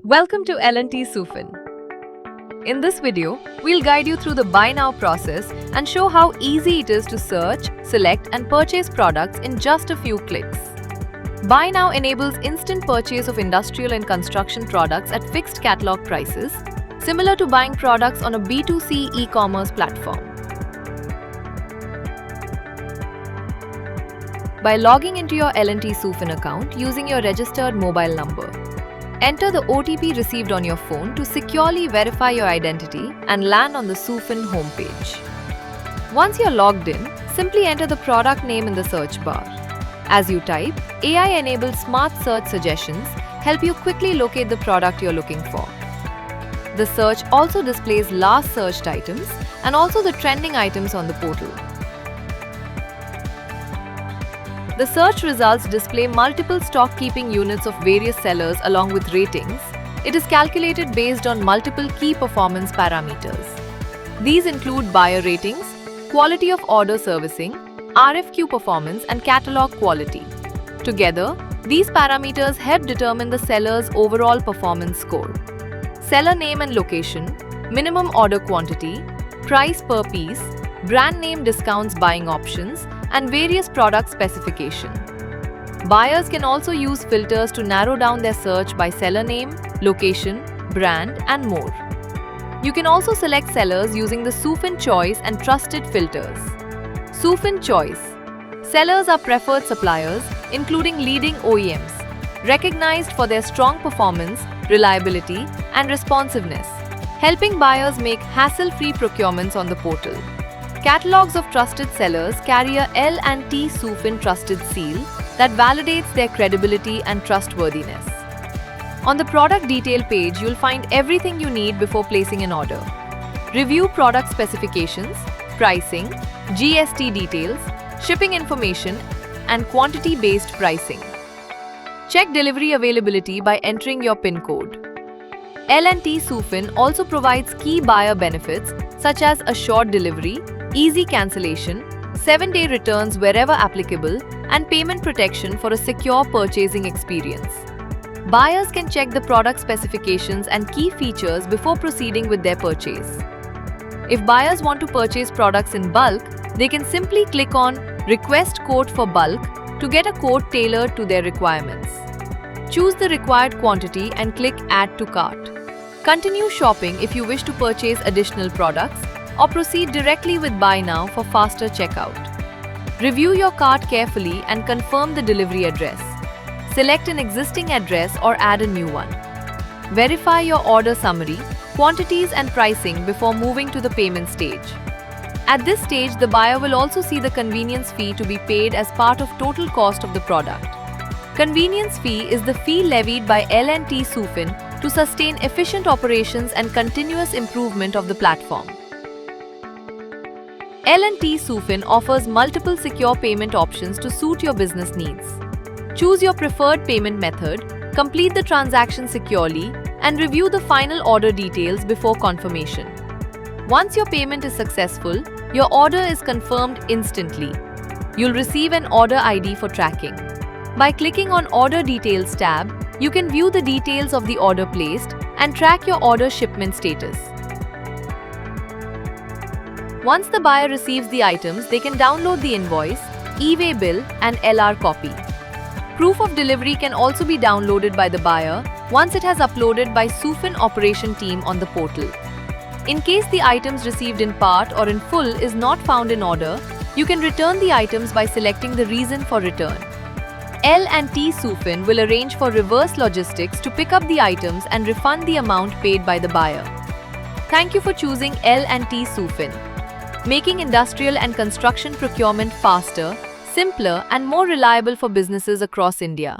Welcome to L&T Sufin. In this video, we'll guide you through the buy now process and show how easy it is to search, select and purchase products in just a few clicks. Buy now enables instant purchase of industrial and construction products at fixed catalog prices, similar to buying products on a B2C e-commerce platform. By logging into your L&T Sufin account using your registered mobile number, enter the OTP received on your phone to securely verify your identity and land on the Sufin homepage. Once you're logged in, simply enter the product name in the search bar. As you type, AI-enabled smart search suggestions help you quickly locate the product you're looking for. The search also displays last searched items and also the trending items on the portal. The search results display multiple stock keeping units of various sellers along with ratings. It is calculated based on multiple key performance parameters. These include buyer ratings, quality of order servicing, RFQ performance and catalog quality. Together, these parameters help determine the seller's overall performance score. Seller name and location, minimum order quantity, price per piece, brand name discounts buying options, and various product specification. Buyers can also use filters to narrow down their search by seller name, location, brand, and more. You can also select sellers using the Sufin Choice and Trusted filters. Sufin Choice. Sellers are preferred suppliers, including leading OEMs, recognized for their strong performance, reliability, and responsiveness, helping buyers make hassle-free procurements on the portal. Catalogs of trusted sellers carry a L&T Sufin Trusted seal that validates their credibility and trustworthiness. On the product detail page, you'll find everything you need before placing an order. Review product specifications, pricing, GST details, shipping information, and quantity-based pricing. Check delivery availability by entering your PIN code. L&T Sufin also provides key buyer benefits such as assured delivery, easy cancellation, 7-day returns wherever applicable, and payment protection for a secure purchasing experience. Buyers can check the product specifications and key features before proceeding with their purchase. If buyers want to purchase products in bulk, they can simply click on Request Quote for Bulk to get a quote tailored to their requirements. Choose the required quantity and click Add to Cart. Continue shopping if you wish to purchase additional products, or proceed directly with Buy Now for faster checkout. Review your cart carefully and confirm the delivery address. Select an existing address or add a new one. Verify your order summary, quantities and pricing before moving to the payment stage. At this stage, the buyer will also see the convenience fee to be paid as part of total cost of the product. Convenience fee is the fee levied by L&T Sufin to sustain efficient operations and continuous improvement of the platform. L&T Sufin offers multiple secure payment options to suit your business needs. Choose your preferred payment method, complete the transaction securely, and review the final order details before confirmation. Once your payment is successful, your order is confirmed instantly. You'll receive an order ID for tracking. By clicking on Order Details tab, you can view the details of the order placed and track your order shipment status. Once the buyer receives the items, they can download the invoice, e-way bill, and LR copy. Proof of delivery can also be downloaded by the buyer once it has uploaded by Sufin operation team on the portal. In case the items received in part or in full is not found in order, you can return the items by selecting the reason for return. L&T Sufin will arrange for reverse logistics to pick up the items and refund the amount paid by the buyer. Thank you for choosing L&T Sufin, making industrial and construction procurement faster, simpler, and more reliable for businesses across India.